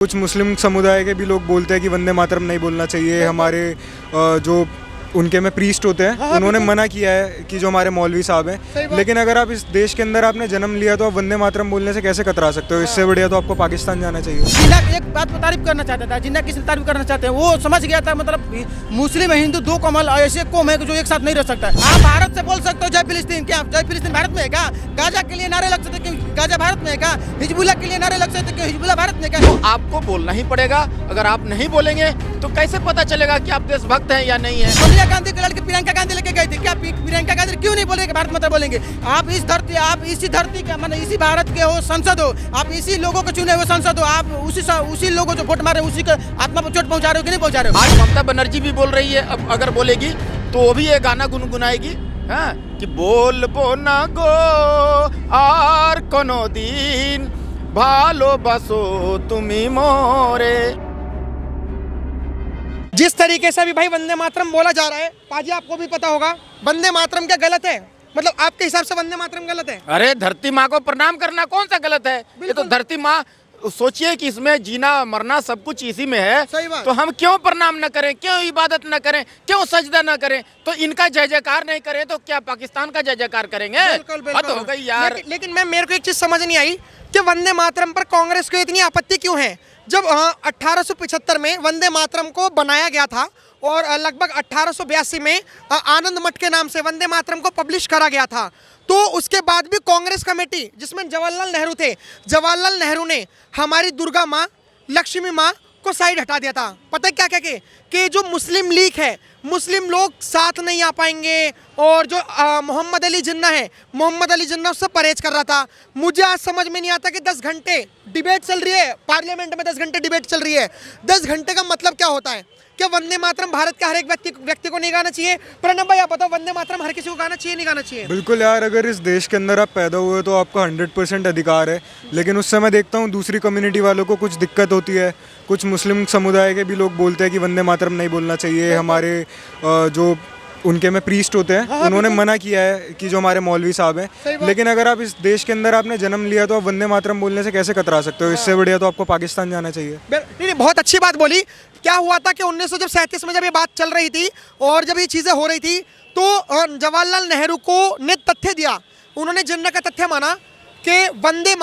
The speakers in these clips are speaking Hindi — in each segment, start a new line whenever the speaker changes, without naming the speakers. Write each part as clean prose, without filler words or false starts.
कुछ मुस्लिम समुदाय के भी लोग बोलते हैं कि वंदे मातरम नहीं बोलना चाहिए। हमारे जो उनके में प्रीस्ट होते हैं उन्होंने मना किया है कि जो हमारे मौलवी साहब हैं। लेकिन अगर आप इस देश के अंदर आपने जन्म लिया तो आप वंदे मातरम बोलने से कैसे कतरा सकते हो? इससे बढ़िया तो आपको पाकिस्तान जाना चाहिए।
जिन्ना एक बात पर तारीफ करना चाहता था, जिन्ना किसी तारीफ करना चाहते हैं वो समझ गया था, मतलब मुस्लिम हिंदू दो कमल ऐसे कौम है जो एक साथ नहीं रह सकता। आप भारत से बोल सकते हो जय फिलिस्तीन, क्या जय फिलिस्तीन भारत में है क्या? गाजा के लिए नारे लग सकते क्यों गाजा भारत में है क्या? हिजबुल्लाह के लिए नारे लग सकते क्यों हिजबुल्लाह भारत में है क्या?
तो आपको बोलना ही पड़ेगा। अगर आप नहीं बोलेंगे तो कैसे पता चलेगा कि आप देशभक्त हैं या नहीं है?
सोनिया गांधी के लड़की प्रियंका गांधी लेके गई थी, क्या प्रियंका गांधी क्यों नहीं बोलेंगे भारत माता बोलेंगे? आप इस धरती, आप इसी धरती के मतलब इसी भारत के हो, संसद हो, आप इसी लोगों को चुने हुए संसद हो, आप उसी लोगों जो वोट मारे उसी को आत्मा पर चोट पहुंचा रहे हो कि नहीं पहुंचा रहे हो?
आज ममता बनर्जी भी बोल रही है, अब अगर बोलेगी तो वो भी ये गाना गुनगुनाएगी, हाँ, कि बोल बोना गो और कोनो दिन भालो बसो तुम्ही मोरे।
जिस तरीके से अभी भाई वंदे मातरम बोला जा रहा है, पाजी आपको भी पता होगा वंदे मातरम क्या गलत है? मतलब आपके हिसाब से वंदे मातरम गलत है?
अरे धरती माँ को प्रणाम करना कौन सा गलत है? ये तो धरती माँ, सोचिए कि इसमें जीना मरना सब कुछ इसी में है।
सही बात।
तो हम क्यों प्रणाम न करें, क्यों इबादत न करें, क्यों सजदा न करें? तो इनका जय जयकार नहीं करें तो क्या पाकिस्तान का जय जयकार करेंगे?
बिल्कुल, बिल्कुल।
हद हो गई यार।
लेकिन मेरे को एक चीज समझ नहीं आई कि वंदे मातरम पर कांग्रेस को इतनी आपत्ति क्यों है? जब 1875 में वंदे मातरम को बनाया गया था और लगभग 1882 में आनंद मठ के नाम से वंदे मातरम को पब्लिश करा गया था, तो उसके बाद भी कांग्रेस कमेटी जिसमें जवाहरलाल नेहरू थे, जवाहरलाल नेहरू ने हमारी दुर्गा माँ, लक्ष्मी माँ को साइड हटा दिया था। पता है क्या क्या कि जो मुस्लिम लीग है, मुस्लिम लोग साथ नहीं आ पाएंगे, और जो मोहम्मद अली जिन्ना है, मोहम्मद अली जिन्ना उससे परहेज कर रहा था। मुझे आज समझ में नहीं आता कि 10 घंटे डिबेट चल रही है पार्लियामेंट में, 10 घंटे डिबेट चल रही है। 10 घंटे का मतलब क्या होता है? क्या वंदे मातरम भारत के हर एक व्यक्ति को नहीं गाना चाहिए? प्रणब भाई आप बताओ, वंदे मातरम हर किसी को गाना चाहिए नहीं गाना चाहिए?
बिल्कुल यार, अगर इस देश के अंदर आप पैदा हुए तो आपका 100% अधिकार है। लेकिन उससे मैं देखता हूँ दूसरी कम्युनिटी वालों को कुछ दिक्कत होती है। कुछ मुस्लिम समुदाय के भी लोग बोलते हैं कि वंदे मातरम नहीं बोलना चाहिए। हमारे जो उनके में प्रीस्ट होते हैं उन्होंने मना किया है कि जो हमारे मौलवी साहब हैं। लेकिन अगर आप इस देश के अंदर आपने जन्म लिया तो आप वंदे मातरम बोलने से कैसे कतरा सकते हो? इससे बढ़िया तो आपको पाकिस्तान जाना चाहिए।
नहीं, बहुत अच्छी बात बोली। क्या हुआ था कि 1937 में जब ये बात चल रही थी और जब ये चीज़ें हो रही थी तो जवाहरलाल नेहरू को ने तथ्य दिया, उन्होंने जिन्ना का तथ्य माना कि वंदे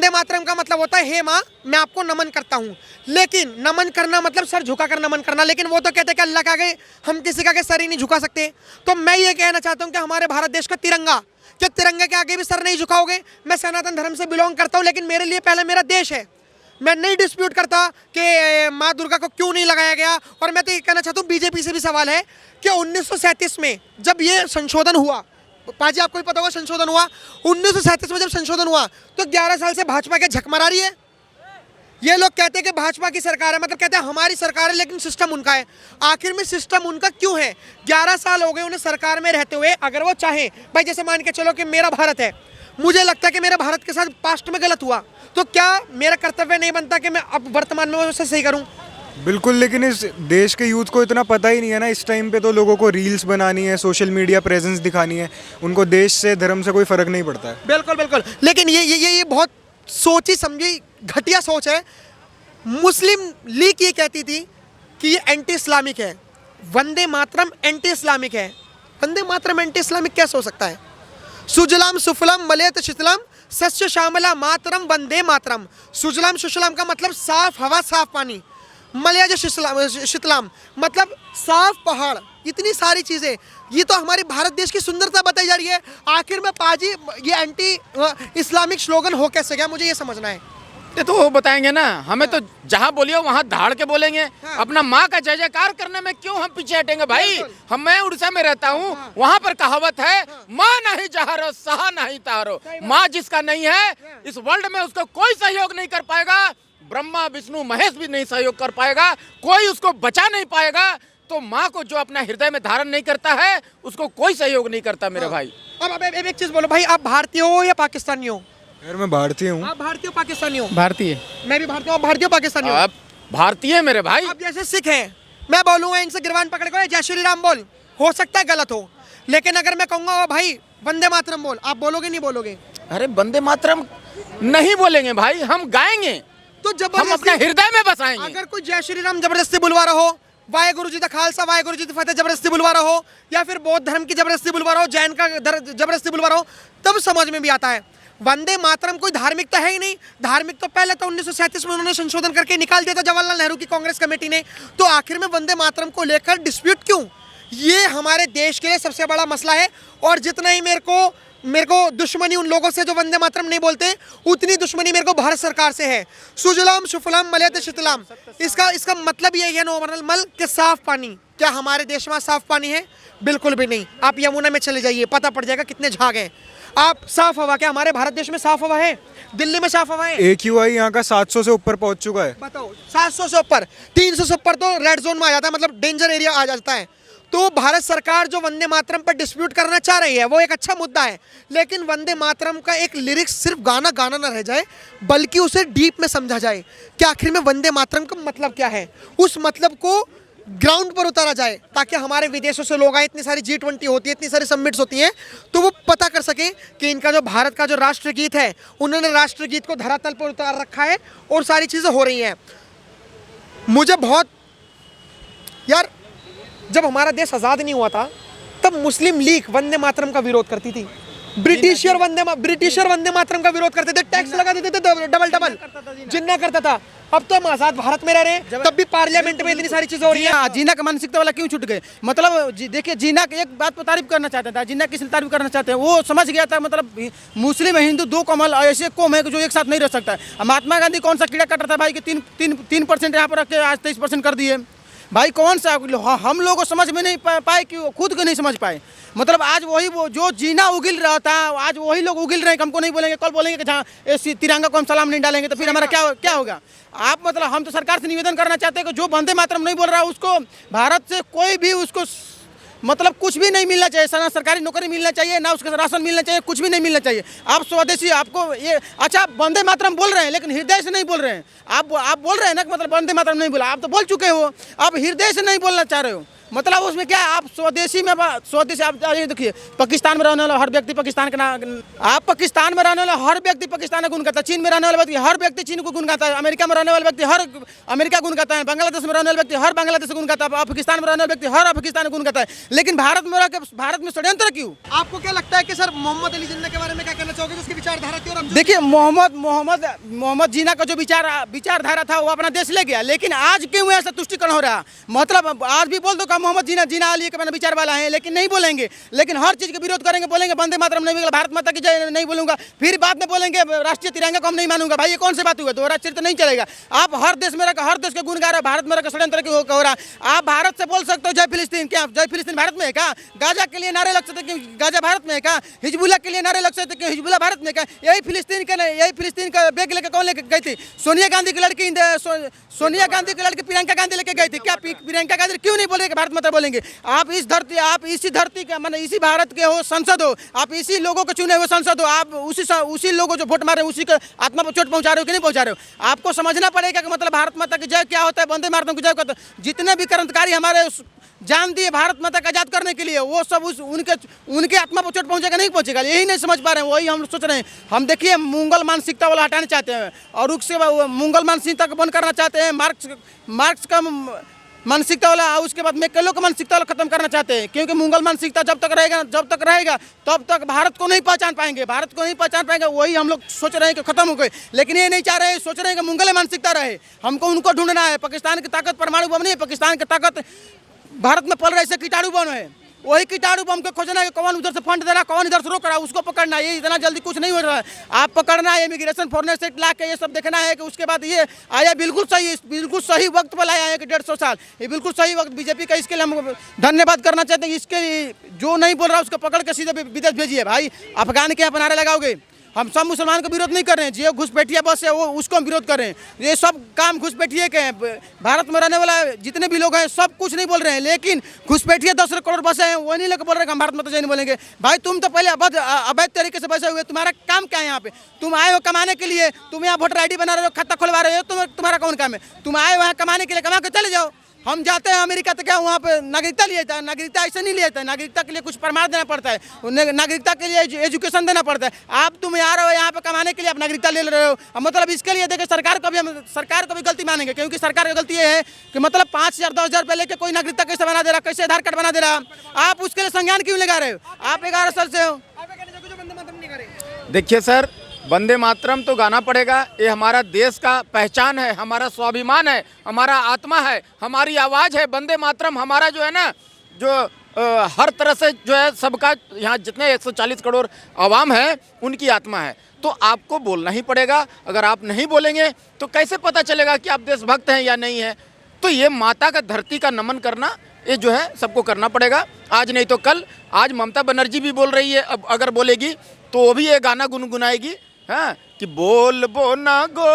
मातरम का मतलब होता है हे माँ मैं आपको नमन करता हूँ। लेकिन नमन करना मतलब सर झुका कर नमन करना, लेकिन वो तो कहते हैं कि अल्लाह के आगे हम किसी का सर ही नहीं झुका सकते। तो मैं ये कहना चाहता हूँ कि हमारे भारत देश का तिरंगा, क्या तिरंगे के आगे भी सर नहीं झुकाओगे? मैं सनातन धर्म से बिलोंग करता हूँ, लेकिन मेरे लिए पहले मेरा देश है। मैं नहीं डिस्प्यूट करता कि माँ दुर्गा को क्यों नहीं लगाया गया। और मैं तो ये कहना चाहता हूँ, बीजेपी से भी सवाल है कि 1937 में जब ये संशोधन हुआ, पाजी आपको भी पता होगा संशोधन हुआ 1937 में, जब संशोधन हुआ तो 11 साल से भाजपा के झक मरा रही है। ये लोग कहते हैं कि भाजपा की सरकार है, मतलब कहते हैं हमारी सरकार है लेकिन सिस्टम उनका है। आखिर में सिस्टम उनका क्यों है? 11 साल हो गए उन्हें सरकार में रहते हुए। अगर वो चाहें भाई, जैसे मान के चलो कि मेरा भारत है, मुझे लगता है कि मेरा भारत के साथ पास्ट में गलत हुआ, तो क्या मेरा कर्तव्य नहीं बनता कि मैं अब वर्तमान में उसे सही करूं?
बिल्कुल, लेकिन इस देश के यूथ को इतना पता ही नहीं है ना। इस टाइम पे तो लोगों को रील्स बनानी है, सोशल मीडिया प्रेजेंस दिखानी है, उनको देश से धर्म से कोई फर्क नहीं पड़ता है।
बिल्कुल बिल्कुल, लेकिन ये बहुत सोची समझी घटिया सोच है। मुस्लिम लीग ये कहती थी कि ये एंटी इस्लामिक है, वंदे मातरम एंटी इस्लामिक है। वंदे मातरम एंटी इस्लामिक कैसे हो सकता है? सुजलाम सुफलम मलयत शीतलम सस्य श्यामला मातरम वंदे मातरम। सुजलाम सुफलम का मतलब साफ हवा, साफ पानी। मलयज शीतलाम मतलब साफ पहाड़। इतनी सारी चीज़ें, ये तो हमारे भारत देश की सुंदरता बताई जा रही है। आखिर में पाजी ये एंटी इस्लामिक स्लोगन हो कैसे गया, मुझे ये समझना है।
ये तो वो बताएंगे ना, हमें तो जहाँ बोलिए वहाँ धाड़ के बोलेंगे।
हाँ।
अपना माँ का जय जयकार करने में क्यों हम पीछे हटेंगे भाई? मैं उड़ीसा में रहता हूँ, वहाँ पर कहावत है, माँ नहीं जहारो सहा नहीं तारो। माँ जिसका नहीं है इस वर्ल्ड में उसको कोई सहयोग नहीं कर पाएगा। ब्रह्मा विष्णु महेश भी नहीं सहयोग कर पाएगा, कोई उसको बचा नहीं पाएगा। तो माँ को जो अपना हृदय में धारण नहीं करता है उसको कोई सहयोग नहीं करता मेरे भाई।
अब एक चीज़ बोलो भाई, आप भारतीय हो या पाकिस्तानी हो?
यार मैं भारतीय हूँ।
आप भारतीय हो पाकिस्तानी हो?
भारतीय।
मैं भी भारतीय हूँ, भारतीय पाकिस्तानी हूँ।
आप भारतीय मेरे भाई।
अब जैसे सिख हैं, मैं बोलूँगा इनसे गिरबान पकड़ कर जय श्री राम बोल, हो सकता है गलत हो, लेकिन अगर मैं कहूँगा भाई वंदे मातरम बोल, आप बोलोगे नहीं बोलोगे?
अरे वंदे मातरम नहीं बोलेंगे भाई, हम गाएंगे।
तो
हम
जबरदस्ती
अपने हृदय में बसाएंगे।
अगर कोई जय श्री राम जबरदस्ती बुलवा रहा हो, वाहेगुरु जी का खालसा वाहेगुरु जी की फतेह जबरदस्ती बुलवा रहा हो, या फिर बौद्ध धर्म की जबरदस्ती बुलवा रहा हो, जैन का जबरदस्ती बुलवा रहा हो, तब समझ में भी आता है। वंदे मातरम कोई धार्मिकता है ही नहीं। धार्मिक तो पहले तो 1937 में उन्होंने संशोधन करके निकाल दिया था जवाहरलाल नेहरू की कांग्रेस कमेटी ने। तो आखिर में वंदे मातरम को लेकर डिस्प्यूट क्यों? ये हमारे देश के लिए सबसे बड़ा मसला है। और जितना ही मेरे को दुश्मनी उन लोगों से जो वंदे मातरम नहीं बोलते, उतनी दुश्मनी मेरे को भारत सरकार से है। सुजलाम सुफलाम मलयते शीतलाम, इसका मतलब यही है नॉर्मल मल के साफ पानी। क्या हमारे देश में साफ पानी है? बिल्कुल भी नहीं। आप यमुना में चले जाइए, पता पड़ जाएगा कितने झाग हैं। आप साफ हवा, क्या हमारे भारत देश में साफ हवा है? दिल्ली में साफ हवा है?
AQI यहाँ का 700 से ऊपर पहुँच चुका है।
बताओ, 700 से ऊपर, 300 से ऊपर तो रेड जोन में आ जाता है, मतलब डेंजर एरिया आ जाता है। तो भारत सरकार जो वंदे मातरम पर डिस्प्यूट करना चाह रही है वो एक अच्छा मुद्दा है, लेकिन वंदे मातरम का एक लिरिक्स सिर्फ गाना गाना ना रह जाए, बल्कि उसे डीप में समझा जाए कि आखिर में वंदे मातरम का मतलब क्या है। उस मतलब को ग्राउंड पर उतारा जाए, ताकि हमारे विदेशों से लोग आए, इतनी सारी G20 होती है, इतनी सारी समिट्स होती हैं, तो वो पता कर सके कि इनका जो भारत का जो राष्ट्रगीत है, उन्होंने राष्ट्रगीत को धरातल पर उतार रखा है और सारी चीज़ें हो रही हैं। मुझे बहुत यार, जब हमारा देश आज़ाद नहीं हुआ था तब मुस्लिम लीग वंदे मातरम का विरोध करती थी। ब्रिटिशर वंदे मातरम का विरोध करते थे, टैक्स लगा देते थे डबल जिन्ना करता था। अब तो हम आजाद भारत में रह रहे हैं, तब भी पार्लियामेंट में इतनी सारी चीजें हो रही है।
जीना का मानसिकता वाला क्यों छूट गए? मतलब देखिए, जीना एक बात पर तारीफ करना चाहता था, जीना किस लिए तारीफ करना चाहते हैं, वो समझ गया था मतलब मुस्लिम हिंदू दो कमल ऐसे कौम है जो एक साथ नहीं रह सकता है। महात्मा गांधी कौन सा कीड़ा कट रहा था भाई कि 3% यहाँ पर रख के आज 23% कर दिए भाई। कौन सा हम लोग को समझ में नहीं पाए कि वो खुद को नहीं समझ पाए। मतलब आज वही वो जो जीना उगिल रहा था, आज वही लोग उगिल रहे हैं। हमको नहीं बोलेंगे, कल बोलेंगे कि जहाँ तिरंगा को हम सलाम नहीं डालेंगे तो फिर हमारा क्या होगा? आप मतलब हम तो सरकार से निवेदन करना चाहते हैं कि जो वंदे मातरम नहीं बोल रहा है उसको भारत से कोई भी उसको मतलब कुछ भी नहीं मिलना चाहिए, ना सरकारी नौकरी मिलना चाहिए, ना उसका राशन मिलना चाहिए, कुछ भी नहीं मिलना चाहिए। आप स्वदेशी, आपको ये अच्छा वंदे मातरम बोल रहे हैं लेकिन हृदय से नहीं बोल रहे हैं। आप बोल रहे हैं ना कि मतलब वंदे मातरम नहीं बोला, आप तो बोल चुके हो, आप हृदय से नहीं बोलना चाह रहे हो। मतलब उसमें क्या है, आप स्वदेशी आप देखिए, पाकिस्तान में रहने वाला हर व्यक्ति पाकिस्तान का आप पाकिस्तान में रहने वाला हर व्यक्ति पाकिस्तान का गुण गाता है, चीन में रहने वाला व्यक्ति हर व्यक्ति चीन को गुण गाता है, अमेरिका में रहने वाला व्यक्ति हर अमेरिका गुण गाता है, बांग्लादेश में रहने वाला व्यक्ति हर बांग्लादेश गुण गाता है, पाकिस्तान में रहने वाला व्यक्ति हर पाकिस्तान गुण गाता है। लेकिन भारत में रहकर भारत में षड्यंत्र क्यों?
आपको क्या लगता है कि सर मोहम्मद अली जिन्ना के बारे में क्या कहना चाहोगे, जिसकी विचारधारा थी? और
देखिए, मोहम्मद जीना का जो विचारधारा था वो अपना देश ले गया, लेकिन आज क्यों ऐसा तुष्टिकरण हो रहा? मतलब आज भी बोल दो का मोहम्मद जीना अली के विचार वाला है, लेकिन नहीं बोलेंगे, लेकिन हर चीज का विरोध करेंगे, बोलेंगे वंदे मातरम नहीं बोलेगा, भारत माता की जय नहीं बोलूंगा, फिर बाद में बोलेंगे राष्ट्रीय तिरंगा को हम नहीं मानूंगा। भाई ये कौन सी बात हुआ? दोहरा चरित्र नहीं चलेगा। आप हर देश में रहकर हर देश के गुण गा रहे हो, भारत में रहकर षड्यंत्र क्यों हो रहा? आप भारत से बोल सकते हो जय फिलिस्तीन, क्या जय फिलिस्तीन भारत में है क्या? गाजा के लिए नारे लग सकते क्यों गाजा भारत में है क्या? हिजबुल्लाह के लिए नारे लग सकते क्यों हिजबुल्लाह भारत में क्या? यही फिलिस्तीन का बैग लेकर कौन लेकर गई थी? सोनिया गांधी की लड़की प्रियंका गांधी लेके गई थी। क्या प्रियंका गांधी क्यों नहीं बोलेंगे भारत माता बोलेंगे? आप इसी धरती का मतलब इसी भारत के हो, संसद हो, आप इसी लोगों को चुने हुए संसद हो, आप उसी लोगों जो वोट मारे उसी को आत्मा पर चोट पहुंचा रहे हो कि नहीं पहुंचा रहे हो? आपको समझना पड़ेगा कि मतलब भारत माता की जय क्या होता है, वंदे मातरम की जय क्या होता है। जितने भी क्रांतिकारी हमारे जान दिए भारत माता का आजाद करने के लिए, वो सब उनके आत्मा पर चोट पहुंचेगा नहीं पहुंचेगा? यही नहीं समझ पा रहे हैं, वही हम सोच रहे हैं। हम देखिए मुगल मानसिकता वाला हटाना चाहते हैं और उससे मुगल मानसिकता को बंद करना चाहते हैं, मार्क्स का मानसिकता वाला, उसके बाद मैकेलो का मानसिकता वाला खत्म करना चाहते हैं। क्योंकि मुगल मानसिकता जब तक रहेगा तब तक भारत को नहीं पहचान पाएंगे। वही हम लोग सोच रहे हैं कि खत्म हो गए, लेकिन ये नहीं चाह रहे हैं, सोच रहे हैं कि मुगल मानसिकता रहे। हमको उनको ढूंढना है। पाकिस्तान की ताकत परमाणु बम नहीं है, पाकिस्तान की ताकत भारत में पल रहे से कीटाणु बम है। वही कीटाणु बम को खोजना है कि कौन उधर से फंड दे रहा, कौन इधर से रोक रहा है, उसको पकड़ना है। ये इतना जल्दी कुछ नहीं हो रहा है। आप पकड़ना है, इमिग्रेशन फॉरेनर सेट ला के ये सब देखना है कि उसके बाद ये आया बिल्कुल सही वक्त पर लाया है कि 150 साल, ये बिल्कुल सही वक्त। बीजेपी का इसके लिए हम धन्यवाद करना चाहते हैं। इसके जो नहीं बोल रहा उसको पकड़ के सीधे विदेश भेजिए। भाई अफगान के यहाँ पर नारे लगाओगे? हम सब मुसलमान को विरोध नहीं कर रहे हैं, जो घुसपैठिया बस है वो उसको हम विरोध कर रहे हैं। ये सब काम घुसपैठिए के हैं। भारत में रहने वाला जितने भी लोग हैं सब कुछ नहीं बोल रहे हैं, लेकिन घुसपैठिया 10 करोड़ बसे हैं, वो नहीं लेकर बोल रहे हैं कि हम भारत में तो नहीं बोलेंगे। भाई तुम तो पहले अवैध तरीके से बसे हुए, तुम्हारा काम क्या है यहाँ पे? तुम आए हो कमाने के लिए, तुम यहाँ वोटर ID बना रहे हो, खाता खुलवा रहे हो, तुम्हारा कौन काम है? तुम आए हो यहाँ कमाने के लिए, कमा के चले जाओ। हम जाते हैं अमेरिका तो क्या वहाँ पे नागरिकता लिए जाता है? नागरिकता ऐसे नहीं लिया जाता है। नागरिकता के लिए कुछ प्रमाण देना पड़ता है, नागरिकता के लिए एजुकेशन देना पड़ता है। आप तुम आ रहे हो यहाँ पे कमाने के लिए, आप नागरिकता ले रहे हो। मतलब इसके लिए देखिए सरकार को भी गलती मानेंगे, क्योंकि सरकार की गलती ये है कि मतलब 5,000 10,000 रुपये लेके कोई नागरिकता कैसे बना दे रहा, कैसे आधार कार्ड बना दे रहा, आप उसके लिए संज्ञान क्यों लगा रहे हो? आप 11 साल से हो।
देखिए सर, वंदे मातरम तो गाना पड़ेगा। ये हमारा देश का पहचान है, हमारा स्वाभिमान है, हमारा आत्मा है, हमारी आवाज़ है। वंदे मातरम हमारा जो है ना, जो हर तरह से जो है सबका, यहाँ जितने 140 करोड़ आवाम है उनकी आत्मा है। तो आपको बोलना ही पड़ेगा। अगर आप नहीं बोलेंगे तो कैसे पता चलेगा कि आप देशभक्त हैं या नहीं है? तो ये माता का, धरती का नमन करना, ये जो है सबको करना पड़ेगा। आज नहीं तो कल। आज ममता बनर्जी भी बोल रही है, अब अगर बोलेगी तो वो भी ये गाना गुनगुनाएगी, हाँ, कि बोलबो ना गो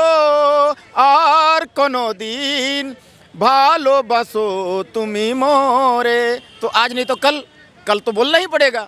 আর কোনো দিন ভালোবাসো তুমি मोरे। तो आज नहीं तो कल तो बोलना ही पड़ेगा।